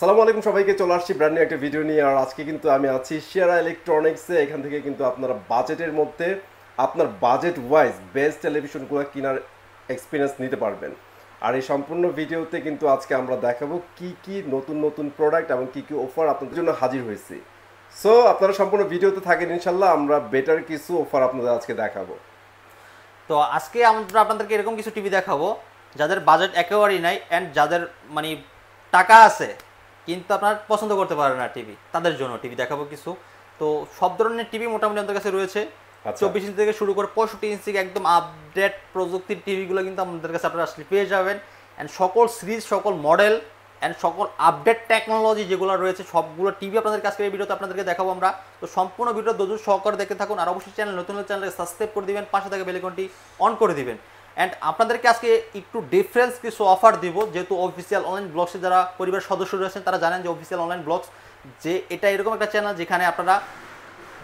আসসালামু আলাইকুম সবাইকে, চলে আসছি ব্র্যান্ড নিউ একটা ভিডিও নিয়ে। আর আজকে কিন্তু আমি আছি সেরা ইলেকট্রনিক্সে। এখান থেকে কিন্তু আপনারা বাজেটের মধ্যে আপনার বাজেট ওয়াইজ বেস্ট টেলিভিশনগুলো কেনার এক্সপিরিয়েন্স নিতে পারবেন। আর এই সম্পূর্ণ ভিডিওতে কিন্তু আজকে আমরা দেখাবো কি কি নতুন নতুন প্রোডাক্ট এবং কি কি অফার আপনাদের জন্য হাজির হয়েছে। সো আপনারা সম্পূর্ণ ভিডিওতে থাকেন, ইনশাল্লাহ আমরা বেটার কিছু অফার আপনাদের আজকে দেখাবো। তো আজকে আমরা আপনাদেরকে এরকম কিছু টিভি দেখাবো যাদের বাজেট একেবারেই নাই অ্যান্ড যাদের মানে টাকা আছে কিন্তু আপনার পছন্দ করতে পারে না টিভি, তাদের জন্য টিভি দেখাবো কিছু। তো সব ধরনের টিভি মোটামুটি আমাদের কাছে রয়েছে। 24 ইঞ্চি থেকে শুরু করে 65 ইঞ্চি একদম আপডেট প্রযুক্তির টিভিগুলো কিন্তু আমাদের কাছে আপনারা আসলে পেয়ে যাবেন। অ্যান্ড সকল সিরিজ, সকল মডেল অ্যান্ড সকল আপডেট টেকনোলজি যেগুলো রয়েছে সবগুলো টিভি আপনাদের কাছে এই ভিডিওতে আপনাদেরকে দেখাবো আমরা। তো সম্পূর্ণ ভিডিও ধৈর্য সহকারে দেখতে থাকুন। আর অবশ্যই নতুন চ্যানেলকে সাবস্ক্রাইব করে দিবেন, পাশে থাকা বেল আইকনটি অন করে দিবেন। অ্যান্ড আপনাদেরকে আজকে একটু ডিফারেন্স কিছু অফার দিব, যেহেতু অফিসিয়াল অনলাইন ব্লগসে যারা পরিবারের সদস্য রয়েছেন তারা জানেন যে অফিসিয়াল অনলাইন ব্লগস যে এটা এরকম একটা চ্যানেল যেখানে আপনারা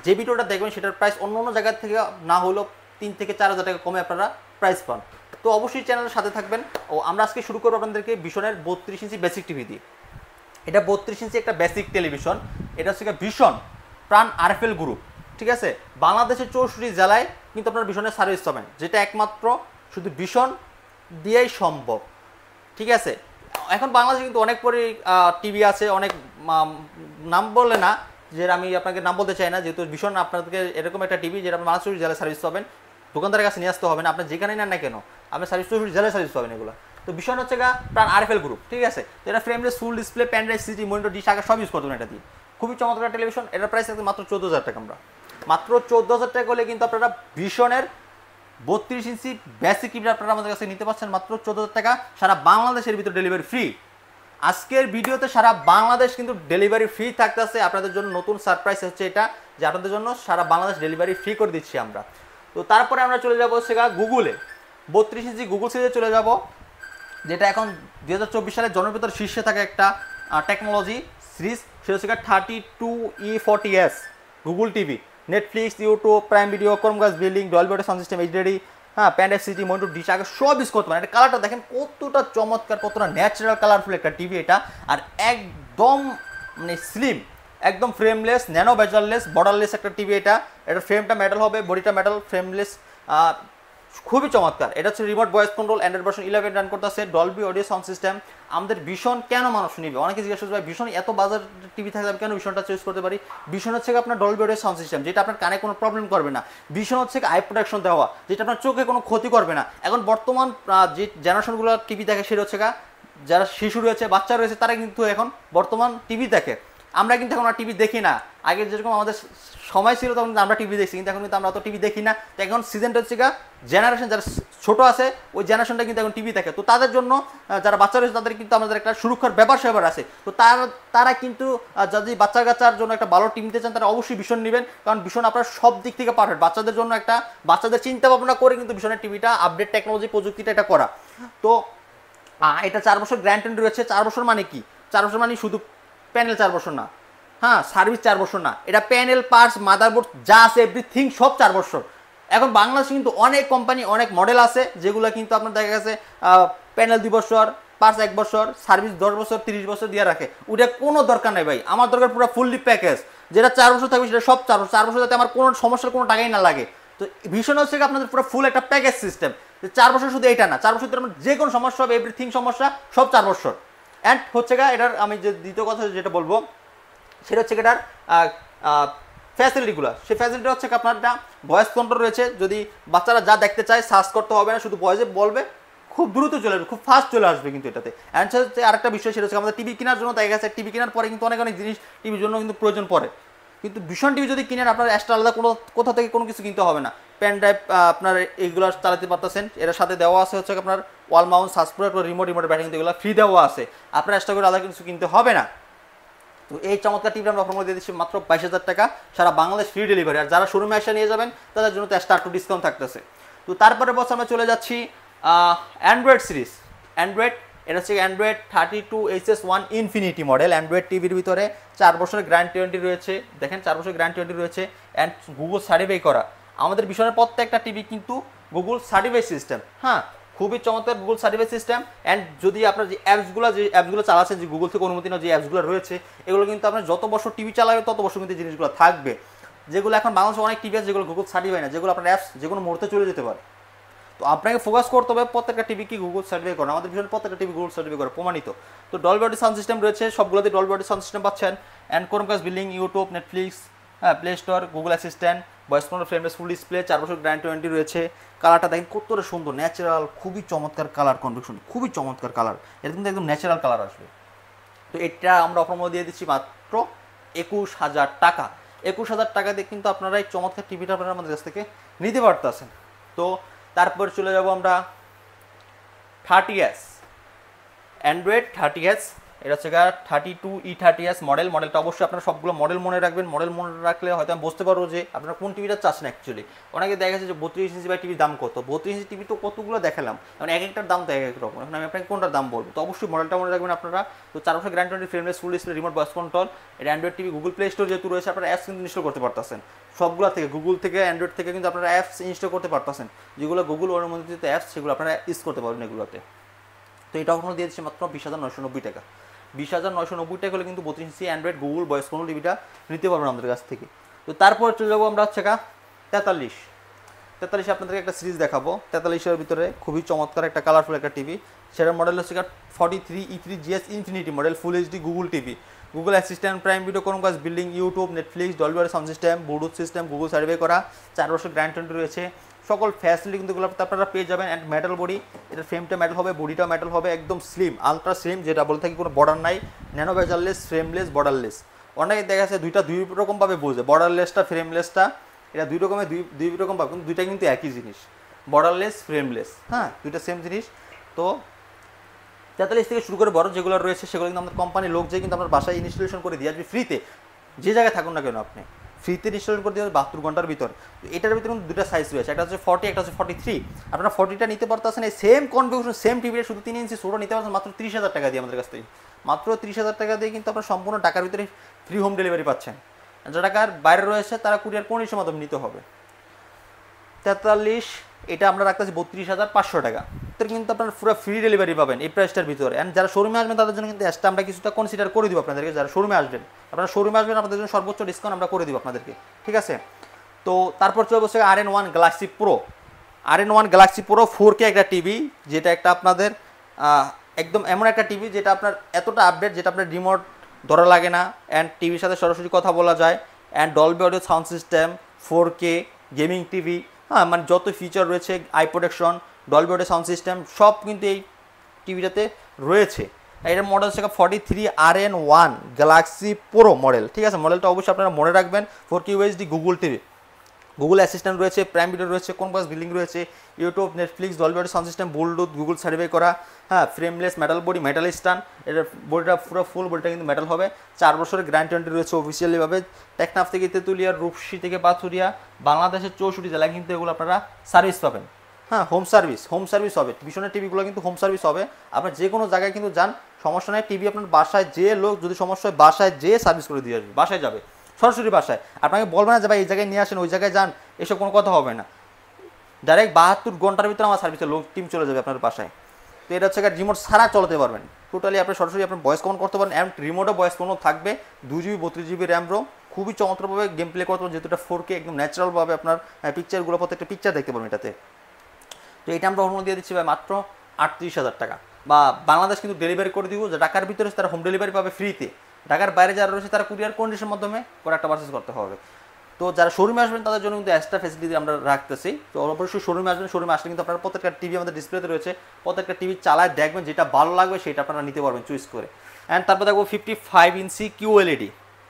যে ভিডিওটা দেখবেন সেটার প্রাইস অন্য অন্য জায়গা থেকে না হলেও 3 থেকে 4 হাজার টাকা কমে আপনারা প্রাইস পান। তো অবশ্যই চ্যানেলের সাথে থাকবেন। ও আমরা আজকে শুরু করবো আপনাদেরকে ভিশনের 32 ইঞ্চি বেসিক টিভি দিয়ে। এটা 32 ইঞ্চি একটা বেসিক টেলিভিশন। এটা হচ্ছে ভিশন প্রাণ আরএফএল গ্রুপ, ঠিক আছে। বাংলাদেশের 64 জেলায় কিন্তু আপনার ভিশনের সার্ভিস পাবেন, যেটা একমাত্র শুধু ভিশন দিয়েই সম্ভব, ঠিক আছে। এখন বাংলাদেশে কিন্তু অনেক পরে টিভি আছে, অনেক নাম বলে না, যে আমি আপনাকে নাম বলতে চাই না, যেহেতু ভিশন আপনাদেরকে এরকম একটা টিভি যেটা আপনার 64 জেলায় সার্ভিস পাবেন। দোকানদারের কাছে নিয়ে আসতে হবে না, আপনার যেখানেই নেন না কেন আপনি সার্ভিস 64 জেলায় সার্ভিস পাবেন এগুলো। তো ভিশন হচ্ছে প্রাণ আরএফএল গ্রুপ, ঠিক আছে। তো এটা frameless, full display, pen drive, CD, monitor, dish আকার সব ইউজ করতে এটা দিয়ে। খুবই চমৎকার টেলিভিশন। এটার প্রাইস আছে মাত্র 14,000 টাকা। আমরা মাত্র 14,000 টাকা হলে কিন্তু আপনারা ভিশনের 32 ইঞ্চি বেসিক টিভি আপনারা আমাদের কাছে নিতে পারছেন মাত্র 14,000 টাকা। সারা বাংলাদেশের ভিতরে ডেলিভারি ফ্রি। আজকের ভিডিওতে সারা বাংলাদেশ কিন্তু ডেলিভারি ফ্রি থাকতেছে। আপনাদের জন্য নতুন সারপ্রাইজ হচ্ছে এটা, যে আপনাদের জন্য সারা বাংলাদেশ ডেলিভারি ফ্রি করে দিচ্ছি আমরা। তো তারপরে আমরা চলে যাবো সেটা গুগলে 32 ইঞ্চি গুগল সিরিজে চলে যাব, যেটা এখন 2024 সালে জনপ্রিয়তার শীর্ষে থাকে একটা টেকনোলজি সিরিজ। সেটা হচ্ছে 32E40S Google TV. Netflix, YouTube, Prime Video, Chromecast, built in, Dolby audio sound system, HD, হ্যাঁ, pen drive, CD, monitor, dish আগে সব ইউজ করতে পারেন। এটা কালারটা দেখেন কতটা চমৎকার, কতটা ন্যাচারাল কালারফুল একটা টিভি এটা। আর একদম মানে স্লিম, একদম ফ্রেমলেস, ন্যানো বেজারলেস, বর্ডারলেস একটা টিভি এটা। এটার ফ্রেমটা মেটাল হবে, বডিটা মেটাল, ফ্রেমলেস, খুবই চমৎকার। এটা হচ্ছে remote voice control, Android version 11 run করতেছে, ডলবি অডিও সাউন্ড সিস্টেম। আমাদের ভীষণ কেন মানুষ নিবে, অনেকে জিজ্ঞাসা করবে ভীষণ এত বাজার টিভি থাকলে আমি কেন ভীষণটা চয়েস করতে পারি। ভীষণ হচ্ছে আপনার ডলবি অডিও সাউন্ড সিস্টেম, যেটা আপনার কানে কোনো প্রবলেম করবে না। ভীষণ হচ্ছে আই প্রোটেকশন দেওয়া, যেটা আপনার চোখে কোনো ক্ষতি করবে না। এখন বর্তমান যে জেনারেশনগুলো টিভি দেখে সেটা হচ্ছে যারা শিশু রয়েছে, বাচ্চা রয়েছে, তারা কিন্তু এখন বর্তমান টিভি দেখে। আমরা কিন্তু এখন আর টিভি দেখি না। আগে যেরকম আমাদের সময় ছিল তখন আমরা টিভি দেখছি, কিন্তু এখন কিন্তু আমরা অত টিভি দেখি না। তো এখন সিজনটা হচ্ছে জেনারেশন যারা ছোটো আছে ওই জেনারেশনটা কিন্তু এখন টিভি দেখে। তো তাদের জন্য যারা বাচ্চা রয়েছে তাদের কিন্তু আমাদের একটা সুরক্ষার ব্যাপার আছে। তো তারা কিন্তু যদি বাচ্চার জন্য একটা ভালো টিভি নিতে চান তারা অবশ্যই ভীষণ নেবেন, কারণ ভীষণ আপনার সব দিক থেকে পারফেক্ট। বাচ্চাদের জন্য একটা বাচ্চাদের চিন্তা ভাবনা করে কিন্তু ভীষণের টিভিটা আপডেট টেকনোলজি প্রযুক্তিটা এটা করা। তো এটা 4 বছর গ্যারান্টি রয়েছে। 4 বছর মানে কি? 4 বছর মানে শুধু প্যানেল 4 বছর না, হ্যাঁ, সার্ভিস 4 বছর না, এটা প্যানেল, পার্টস, মাদারবোর্ড যা আছে এভরিথিং সব 4 বছর। এখন বাংলাদেশে কিন্তু অনেক কোম্পানি, অনেক মডেল আছে যেগুলো কিন্তু আপনার দেখা গেছে প্যানেল 2 বছর, পার্টস 1 বছর, সার্ভিস 10 বছর, 30 বছর দিয়ে রাখে। ওটা কোনো দরকার নেই ভাই, আমার দরকার পুরো ফুললি প্যাকেজ, যেটা 4 বছর থাকবে সেটা সব 4 বছর। 4 বছর যাতে আমার কোনো সমস্যার কোনো টাকাই না লাগে। তো ভীষণ হচ্ছে আপনাদের পুরো ফুল একটা প্যাকেজ সিস্টেম, যে 4 বছর শুধু এটা না, 4 বছর ধরে যে কোনো সমস্যা হবে, এভরিথিং সমস্যা সব 4 বছর। অ্যান্ড হচ্ছে এটার আমি যে দ্বিতীয় কথা যেটা বলবো সেটা হচ্ছে এটার ফ্যাসিলিটিগুলো। সেই ফ্যাসিলিটি হচ্ছে আপনার একটা ভয়েস কন্ট্রোল রয়েছে। যদি বাচ্চারা যা দেখতে চায় সার্চ করতে হবে না, শুধু ভয়েসে বলবে, খুব দ্রুত চলে আসবে, খুব ফাস্ট চলে আসবে কিন্তু এটাতে। অ্যান্ড হচ্ছে আরেকটা বিষয় সেটা হচ্ছে আমাদের টিভি কেনার জন্য দেখা গেছে টিভি কেনার পরে কিন্তু অনেক জিনিস টিভির জন্য কিন্তু প্রয়োজন পড়ে, কিন্তু ভীষণ টিভি যদি কিনেন আপনার এক্সট্রা আলাদা কোথাও থেকে কোনো কিছু কিনতে হবে না। পেন ড্রাইভ আপনার এইগুলো চালাতে পারতেছেন। এর সাথে দেওয়া আছে হচ্ছে আপনার ওয়াল মাউন্ট, সাসপোর্ট, রিমোটের ব্যাটারি কিন্তু এগুলো ফ্রি দেওয়া আছে, আপনার এক্সট্রা করে আলাদা কিছু কিনতে হবে না। তো এই চমৎকার টিভি আমরা অফার দিয়ে দিচ্ছি মাত্র 22,000 টাকা, সারা বাংলাদেশ ফ্রি ডেলিভারি। আর যারা শোরুমে এসে নিয়ে যাবেন তাদের জন্য তো স্টার্ট টু ডিসকাউন্ট থাকতেছে। তো তারপরে বছর আমরা চলে যাচ্ছি অ্যান্ড্রয়েড সিরিজ। অ্যান্ড্রয়েড, এটা হচ্ছে Android 32HS1 infinity model. Android টিভির ভিতরে 4 বছরের গ্যারান্টি রয়েছে। দেখেন 4 বছরের গ্যারান্টি রয়েছে অ্যান্ড গুগল সার্টিফাই করা। আমাদের ভীষণের প্রত্যেকটা টিভি কিন্তু গুগল সার্টিফাই সিস্টেম, হ্যাঁ, খুবই চমৎকার গুগল সার্টিফাইড সিস্টেম। অ্যান্ড যদি আপনার যে অ্যাপসগুলো চালাচ্ছেন, যে গুগল থেকে অনুমতি নেওয়া যে অ্যাপসগুলো রয়েছে, এগুলো কিন্তু আপনার যত বছর টিভি চালাবে তত বছর কিন্তু এই জিনিসগুলো থাকবে। যেগুলো এখন বাংলাদেশে অনেক টিভি আছে যেগুলো গুগল সার্টিফাই না, যেগুলো আপনার অ্যাপস যে কোনো মুহূর্তে চলে যেতে পারে। তো আপনাকে ফোকাস করতে হবে প্রত্যেকটা টিভি কি গুগল সার্টিফাই করে। আমাদের বিষয়ে প্রত্যেকটা টিভি গুগল সার্টিফাই করে, প্রমাণিত। তো ডলবি অডিও সাউন্ড সিস্টেম রয়েছে, সবগুলোতে ডলবি অডিও সাউন্ড সিস্টেম পাচ্ছেন। And Chromecast building, YouTube, Netflix, হ্যাঁ, play store, Google assistant, voice control, frameless full display, 4 বছর গ্যারান্টি রয়েছে। কালারটা দেখেন কতটা সুন্দর, ন্যাচারাল, খুবই চমৎকার কালার কনফিগারেশন, খুবই চমৎকার কালার। এটা কিন্তু একদম ন্যাচারাল কালার আসবে। তো এটা আমরা অফার মধ্যে দিয়ে দিচ্ছি মাত্র 21,000 টাকা। 21,000 টাকা দিয়ে কিন্তু আপনারা এই চমৎকার টিভিটা আপনারা আমাদের কাছ থেকে নিতে পারতেছেন। তো তারপর চলে যাব আমরা 30S, অ্যান্ড্রয়েড 30S। এটা হচ্ছে 32E30S মডেলটা অবশ্যই আপনারা সবগুলো মডেল মনে রাখবেন। মডেল মনে রাখলে হয়তো আমি বুঝতে পারবো যে আপনারা কোন টিভিটা চাচ্ছেন অ্যাকচুয়ালি। অনেকে দেখা যাচ্ছে যে 32 ইঞ্চি বা টিভির দাম কত, 32 ইঞ্চি টিভি তো কতগুলো দেখালাম, মানে এক একটার দাম তো এক এক রকম। এখন আমি আপনাকে কোনটার দাম বলবো, তো অবশ্যই মডেলটা মনে রাখবেন আপনারা। তো 4 বছর guarantee, frameless full display, remote voice control. এটা Android TV, Google play store যেহেতু রয়েছে, আপনারা অ্যাপস কিন্তু ইনস্টল করতে পারতেছেন সবগুলো থেকে, গুগল থেকে, অ্যান্ড্রয়েড থেকে কিন্তু আপনারা অ্যাপস ইনস্টল করতে পারতেছেন। যেগুলো গুগল অনুমোদিত অ্যাপস সেগুলো আপনারা ইউজ করতে পারবেন এগুলোতে। তো এটা ওখানে দিয়ে দিচ্ছে মাত্র 20,990 টাকা। 20,990 টাকা হলে কিন্তু 32 ইঞ্চি অ্যান্ড্রয়েড গুগল ভয়েস কন্ট্রোল টিভিটা নিতে পারবেন আমাদের কাছ থেকে। তো তারপর চলে যাবো আমরা হচ্ছে 43 আপনাদেরকে একটা সিরিজ দেখাবো। 43-এর ভিতরে খুবই চমৎকার একটা কালারফুল একটা টিভি। সেটার মডেল হচ্ছে 43E3GS infinity model, full HD Google TV, Google assistant, prime Video, Chromecast building, YouTube, Netflix, Dolby audio sound system, Bluetooth system, Google certify করা, 4 বছর গ্যারান্টি রয়েছে। সকল ফ্যাসিলিটি কিন্তু আপনারা পেয়ে যাবেন। অ্যান্ড মেটাল বডি, এটার ফ্রেমটা মেটাল হবে, বডিটাও মেটাল হবে, একদম স্লিম, আলট্রা স্লিম, যেটা বলে থাকি কোনো বর্ডার নাই, ন্যানো বেজারলেস, ফ্রেমলেস, বর্ডারলেস। অনেকে দেখা যাচ্ছে দুই রকমভাবে বোঝে, বর্ডারলেসটা, ফ্রেমলেসটা, এটা দুই রকমের দুই রকম ভাবে, কিন্তু দুইটা কিন্তু একই জিনিস, বর্ডারলেস, ফ্রেমলেস, হ্যাঁ, দুইটা সেম জিনিস। তো 43 থেকে শুরু করে বড় যেগুলো রয়েছে সেগুলো কিন্তু আমাদের কোম্পানির লোক যে কিন্তু আপনার বাসায় ইনস্টলেশন করে দিয়ে আসবে ফ্রিতে, যে জায়গায় থাকুন না কেন আপনি ফ্রিতে ইনস্টলেশন করে দিয়ে 72 ঘন্টার ভিতর। এটার ভিতরে কিন্তু দুটো সাইজ রয়েছে, একটা হচ্ছে 40, একটা হচ্ছে 43। আপনারা 40টা নিতে পারতেছেন, এই সেম কনফিগারেশন, সেম টিভিটা, শুধু 3 ইঞ্চি ছোটো নিতে পারছেন মাত্র 30,000 টাকা দিয়ে আমাদের কাছ থেকে। মাত্র 30,000 টাকা দিয়ে কিন্তু আপনার সম্পূর্ণ টাকার ভিতরে ফ্রি হোম ডেলিভারি পাচ্ছেন। যারা টাকার বাইরে রয়েছে তারা কুরিয়ার কন্ডিশনের মাধ্যমে নিতে হবে। 43 এটা আমরা রাখতেছি 32,500 টাকা। তো কিন্তু আপনারা পুরো ফ্রি ডেলিভারি পাবেন এই প্রাইসটার ভিতরে। অ্যান্ড যারা শোরুমে আসবেন তাদের জন্য কিন্তু এক্সট্রা আমরা কিছুটা কনসিডার করে দিব আপনাদেরকে। যারা শোরুমে আসবেন, আপনারা শোরুমে আসবেন, আপনাদের জন্য সর্বোচ্চ ডিসকাউন্ট আমরা করে দিব আপনাদেরকে, ঠিক আছে। তো তারপর চলে বসে RN1 Galaxy pro. RN1 Galaxy pro 4K একটা টিভি, যেটা একটা আপনাদের একদম এমন একটা টিভি যেটা আপনার এতটা আপডেট, যেটা আপনার রিমোট ধরা লাগে না, অ্যান্ড টিভির সাথে সরাসরি কথা বলা যায়, and Dolby audio sound system, 4K gaming TV, হ্যাঁ, মানে যত ফিচার রয়েছে, I protection, Dolby audio sound system সব কিন্তু এই টিভিটাতে রয়েছে। এটার মডেল হচ্ছে 43 RN1 গ্যালাক্সি প্রো মডেল, ঠিক আছে। মডেলটা অবশ্যই আপনারা মনে রাখবেন। 4K UHD Google TV, Google assistant রয়েছে, প্রাইম ভিডিও রয়েছে, ক্রোমকাস্ট বিল্ডিং রয়েছে, YouTube, Netflix, Dolby audio sound system, Bluetooth, Google certify করা, হ্যাঁ, frameless, metal body, metal stand. এটার বডিটা পুরো ফুল বডিটা কিন্তু মেটাল হবে। 4 বছরের গ্যারান্টি রয়েছে অফিসিয়ালিভাবে। টেকনাফ থেকে তেঁতুলিয়া, রূপসী থেকে পাথুরিয়া, বাংলাদেশের 64 জেলায় কিন্তু এগুলো আপনারা সার্ভিস পাবেন। হ্যাঁ, হোম সার্ভিস হবে। ভীষণের টিভিগুলো কিন্তু হোম সার্ভিস হবে। আপনার যে কোনো জায়গায় কিন্তু যান, সমস্যা নেই। টিভি আপনার বাসায় যে লোক যদি সমস্যা হয় বাসায় যে সার্ভিস করে দিয়ে আসবে, বাসায় যাবে সরাসরি বাসায়। আপনাকে বলবে না যে ভাই এই জায়গায় নিয়ে আসেন, ওই জায়গায় যান, এসব কোনো কথা হবে না। ডাইরেক্ট 72 ঘন্টার ভিতরে আমার সার্ভিসের লোক টিম চলে যাবে আপনার বাসায়। তো এটা হচ্ছে রিমোট ছাড়া চলতে পারবেন টোটালি। আপনি সরাসরি আপনার ভয়েস কমান্ড করতে পারেন, অ্যান্ড রিমোটও ভয়েস কমান্ড থাকবে। 2GB 32GB র্যাম রোম, খুবই চমৎকারভাবে গেম প্লে করতে পারবেন, যেহেতু এটা 4K একদম ন্যাচারালভাবে আপনার পিকচারগুলো, প্রত্যেকটা পিকচার দেখতে পারবেন এটাতে। তো এটা আমরা হোম দিয়ে দিচ্ছি ভাই মাত্র 38,000 টাকা। বা বাংলাদেশ কিন্তু ডেলিভারি করে দিব, যে ঢাকার ভিতরে তারা হোম ডেলিভারি পাবে ফ্রিতে। ঢাকার বাইরে যারা রয়েছে তারা কুরিয়ার কন্ডিশনের মাধ্যমে প্রোডাক্টটা পারচেজ করতে হবে। তো যারা শোরুমে আসবেন তাদের জন্য কিন্তু এক্সট্রা ফ্যাসিলিটি আমরা রাখতেছি। তো অবশ্যই শোরুমে আসবেন। শোরুমে আসলে কিন্তু আপনারা প্রত্যেকটা টিভি আমাদের ডিসপ্লেতে রয়েছে, প্রত্যেকটা টিভি চালায় দেখবেন, যেটা ভালো লাগবে সেটা আপনারা নিতে পারবেন চুজ করে। অ্যান্ড তারপর দেখবো 55 ইঞ্চি QLED।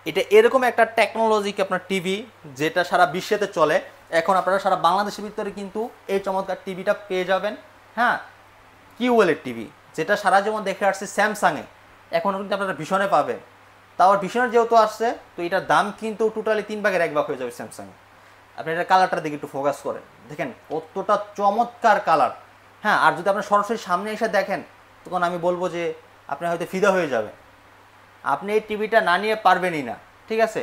এটা এরকম একটা টেকনোলজিকে আপনার টিভি, যেটা সারা বিশ্বেতে চলে। এখন আপনারা সারা বাংলাদেশের ভিতরে কিন্তু এই চমৎকার টিভিটা পেয়ে যাবেন। হ্যাঁ, QLED টিভি, যেটা সারা জীবন দেখে আসছে স্যামসাংয়ে, এখন কিন্তু আপনারা ভীষণে পাবেন। তাও ভীষণের যেহেতু আসছে, তো এটার দাম কিন্তু টোটালি 3 ভাগের 1 ভাগ হয়ে যাবে স্যামসাংয়ে। আপনি এটা কালারটার দিকে একটু ফোকাস করেন, দেখেন কতটা চমৎকার কালার। হ্যাঁ, আর যদি আপনার সরাসরি সামনে এসে দেখেন, তখন আমি বলবো যে আপনি হয়তো ফিদা হয়ে যাবে। আপনি এই টিভিটা না নিয়ে পারবেনই না, ঠিক আছে।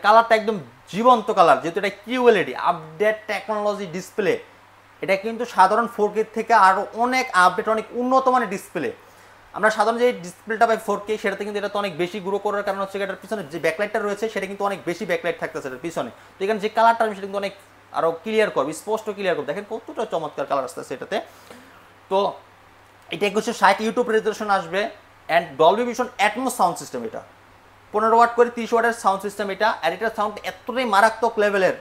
কালারটা একদম জীবন্ত কালার, যেহেতু এটা QLED আপডেট টেকনোলজি ডিসপ্লে, এটা কিন্তু সাধারণ 4K থেকে আরও অনেক আপডেট, অনেক উন্নত মানের ডিসপ্লে। আমরা সাধারণ যে ডিসপ্লেটা পাই 4K, সেটাতে কিন্তু এটা তো অনেক বেশি গ্রো করার কারণ হচ্ছে এটার পিছনে যে ব্যাকলাইটটা রয়েছে সেটা কিন্তু অনেক বেশি ব্যাকলাইট থাকতেছে এটার পিছনে। তো এখানে যে কালারটা সেটা কিন্তু অনেক আরও ক্লিয়ার করবে, স্পষ্ট ক্লিয়ার করবে। দেখেন কতটা চমৎকার কালার আসতেছে এটাতে। তো এটা 2160 ইউটিউব রেজলিউশন আসবে and Dolby vision atoms sound system. এটা 15 ওয়াট করে 30 ওয়াটের সাউন্ড সিস্টেম এটা। আর এটার সাউন্ড এতটাই মারাত্মক লেভেলের,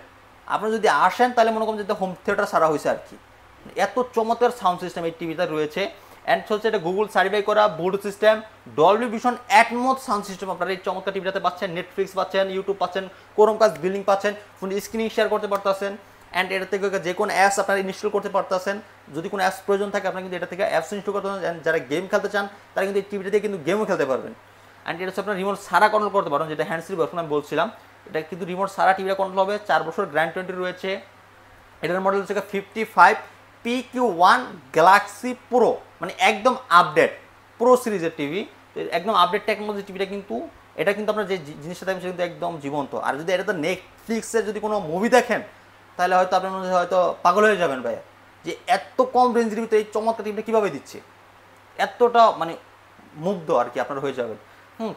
আপনি যদি আসেন তাহলে মনে করেন যে হোম থিয়েটার সারা হয়েছে আর কি। এত চমৎকার সাউন্ড সিস্টেম এই টিভিতে রয়েছে। অ্যান্ড হচ্ছে এটা গুগল সার্টিফাই করা Bluetooth system, Dolby vision atoms sound system আপনারা এই চমৎকার টিভিটাতে পাচ্ছেন। নেটফ্লিক্স পাচ্ছেন, ইউটিউব পাচ্ছেন, ক্রোমকাস্ট বিলিং পাচ্ছেন, ফোন স্ক্রিনিং শেয়ার করতে পারতেছেন। অ্যান্ড এটা থেকে যে কোনো অ্যাপস আপনারা ইনস্টল করতে পারতেছেন। যদি কোনো অ্যাপস প্রয়োজন থাকে আপনারা কিন্তু এটা থেকে অ্যাপস ইনস্টল করতে পারেন। যারা গেম খেলতে চান তারা কিন্তু এই টিভিটা দিয়ে কিন্তু গেমও খেলতে পারবেন। অ্যান্ড এটা হচ্ছে আপনার রিমোট সারা কন্ট্রোল করতে পারেন, যেটা হ্যান্ড ফ্রি ভার্সন আমি বলছিলাম। এটা কিন্তু রিমোট সারা টিভিটা কন্ট্রোল হবে। 4 বছর গ্যারান্টি রয়েছে। এটার মডেল হচ্ছে 55 PQ1 গ্যালাক্সি প্রো, মানে একদম আপডেট প্রো সিরিজের টিভি, একদম আপডেট টেকনোলজি টিভিটা। কিন্তু এটা কিন্তু আপনার যে জিনিসটা দেখবেন সেটা কিন্তু একদম জীবন্ত। আর যদি এটা তো নেটফ্লিক্সের যদি কোনো মুভি দেখেন তাহলে হয়তো আপনার মধ্যে হয়তো পাগল হয়ে যাবেন ভাই, যে এত কম রেঞ্জের ভিতরে এই চমৎকার টিভিটা কীভাবে দিচ্ছে, এতটা মানে মুগ্ধ আর কি আপনারা হয়ে যাবেন।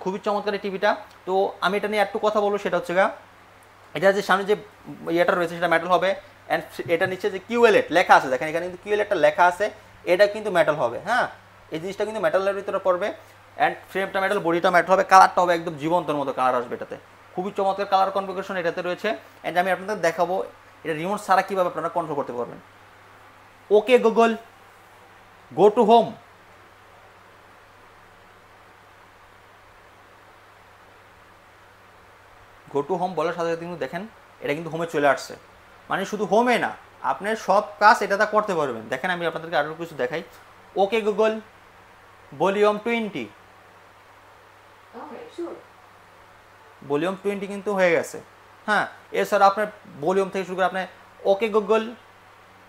খুবই চমৎকার এই টিভিটা। তো আমি এটা নিয়ে একটু কথা বলবো, সেটা হচ্ছে এটা যে সামনে যে ইয়েটা রয়েছে সেটা মেটাল হবে। অ্যান্ড এটা নিচে যে QLED লেখা আছে, দেখেন এখানে কিন্তু QLEDটা লেখা আছে, এটা কিন্তু মেটাল হবে। হ্যাঁ, এই জিনিসটা কিন্তু মেটালের ভিতরে পড়বে। অ্যান্ড ফ্রেমটা মেটাল, বডিটা মেটাল হবে, কালারটা হবে একদম জীবন্তর মতো কালার আসবে এটাতে। খুবই চমৎকার কালার কনফিগারেশন এটাতে রয়েছে। অ্যান্ড আমি আপনাদের দেখাবো এটা রিমোট ছাড়া কীভাবে আপনারা কন্ট্রোল করতে পারবেন। Okay Google, go to home. Go to home বলার সাথে সাথে কিন্তু দেখেন এটা কিন্তু হোমে চলে আসছে। মানে শুধু হোমে না, আপনার সব কাজ এটাতে করতে পারবেন। দেখেন আমি আপনাদেরকে আরও কিছু দেখাই। Okay Google, volume 20। ভলিউম 20 কিন্তু হয়ে গেছে। হ্যাঁ, এছাড়া আপনার ভলিউম থেকে শুরু করে আপনার ওকে গুগল,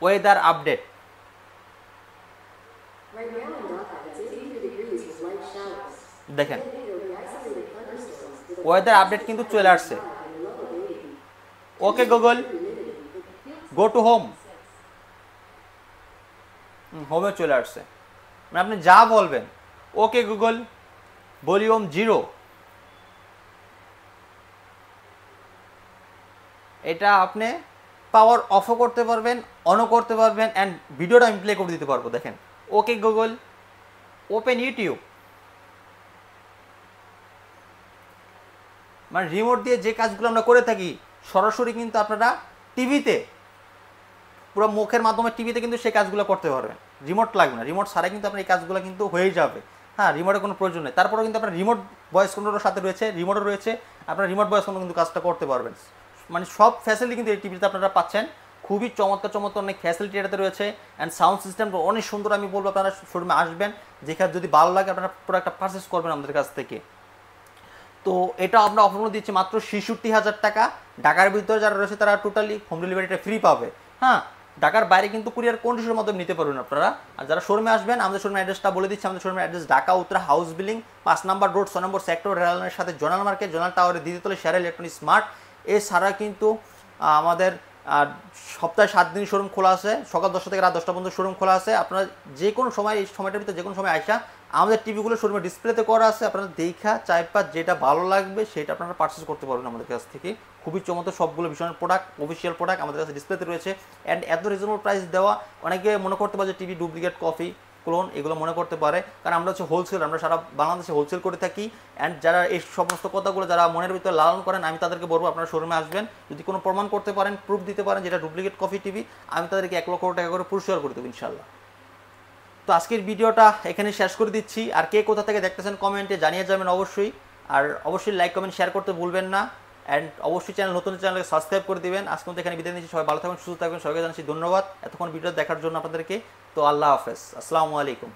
ওয়েদার আপডেট। দেখেন ওয়েদার আপডেট কিন্তু চলে আসছে। Okay Google, go to home. হোমে চলে আসছে। মানে আপনি যা বলবেন, ওকে গুগল, ভলিউম 0। এটা আপনি পাওয়ার অফও করতে পারবেন, অনও করতে পারবেন। অ্যান্ড ভিডিওটা আমি প্লে করে দিতে পারবো। দেখেন ওকে গুগল, ওপেন ইউটিউব। মানে রিমোট দিয়ে যে কাজগুলো আমরা করে থাকি সরাসরি কিন্তু আপনারা টিভিতে, পুরো মুখের মাধ্যমে টিভিতে কিন্তু সেই কাজগুলো করতে পারবেন। রিমোট লাগবে না, রিমোট ছাড়াই কিন্তু আপনার এই কাজগুলো কিন্তু হয়ে যাবে। হ্যাঁ, রিমোটের কোনো প্রয়োজন নেই। তারপরেও কিন্তু আপনার রিমোট ভয়েস কন্ট্রোলের সাথে রয়েছে, রিমোটও রয়েছে, আপনার রিমোট ভয়েস কন্ট্রোল কিন্তু কাজটা করতে পারবেন। মানে সব ফ্যাসিলিটি কিন্তু এই টিভিতে আপনারা পাচ্ছেন। খুবই চমৎকার চমৎকার অনেক ফ্যাসিলিটি এটাতে রয়েছে। অ্যান্ড সাউন্ড সিস্টেমটা অনেক সুন্দর। আমি বলবো আপনারা শোরুমে আসবেন, যেখানে যদি ভালো লাগে আপনারা প্রোডাক্টটা পারচেস করবেন আমাদের কাছ থেকে। তো এটা আমরা অফার মধ্যে দিচ্ছি মাত্র 66,000 টাকা। ঢাকার ভিতরে যারা রয়েছে তারা টোটালি হোম ডেলিভারিটা ফ্রি পাবে। হ্যাঁ, ঢাকার বাইরে কিন্তু কুরিয়ার কন্ডিশনের মাধ্যমে নিতে পারবেন আপনারা। আর যারা শোরুমে আসবেন, আমাদের শোরুমের অ্যাড্রেসটা বলে দিচ্ছি। আমাদের শোরুমের address Dhaka Uttara house building 5 নম্বর রোড 6 নম্বর সেক্টর, রেললাইনের সাথে জোনাল মার্কেট, জোনাল টাওয়ারের দ্বিতীয়তলে শেয়ার ইলেকট্রনিক স্মার্ট। এছাড়া কিন্তু আমাদের সপ্তাহে 7 দিন শোরুম খোলা আছে। সকাল 10টা থেকে রাত 10টা পর্যন্ত শোরুম খোলা আছে। আপনারা যে কোনো সময়, এই সময়টার ভিতরে যে কোনো সময় আইসা আমাদের টিভিগুলো শোরুমে ডিসপ্লেতে করা আছে, আপনারা দেখা চাইপা যেটা ভালো লাগবে সেটা আপনারা পারচেস করতে পারবেন আমাদের কাছ থেকে। খুবই চমৎকার সবগুলো ভীষণ প্রোডাক্ট, অফিসিয়াল প্রোডাক্ট আমাদের কাছে ডিসপ্লেতে রয়েছে। অ্যান্ড এত রিজনেবল প্রাইস দেওয়া, অনেকে মনে করতে পারে যে টিভি ডুপ্লিকেট, কপি, ক্লোন এগুলো মনে করতে পারে। কারণ আমরা হচ্ছে হোলসেল, আমরা সারা বাংলাদেশে হোলসেল করে থাকি। অ্যান্ড যারা এই সমস্ত কথাগুলো যারা মনের ভিতরে লালন করেন, আমি তাদেরকে বলবো আপনারা শোরুমে আসবেন। যদি কোনো প্রমাণ করতে পারেন, প্রুফ দিতে পারেন যেটা ডুপ্লিকেট কপি টিভি, আমি তাদেরকে 1 লক্ষ টাকা করে পুরস্কার করে দেবো ইনশাল্লাহ। তো আজকের ভিডিওটা এখানে শেষ করে দিচ্ছি। আর কে কোথা থেকে দেখতেছেন কমেন্টে জানিয়ে যাবেন অবশ্যই। আর অবশ্যই লাইক কমেন্ট শেয়ার করতে ভুলবেন না। অ্যান্ড অবশ্যই নতুন চ্যানেলকে সাবস্ক্রাইব করে দিবেন। আজকে মতো এখানে বিদায় নিচ্ছি। সবাই ভালো থাকবেন, সুস্থ থাকবেন। সবাইকে জানাচ্ছি ধন্যবাদ এতক্ষণ ভিডিও দেখার জন্য আপনাদেরকে। তো আল্লাহ হাফেজ, আসসালামু আলাইকুম।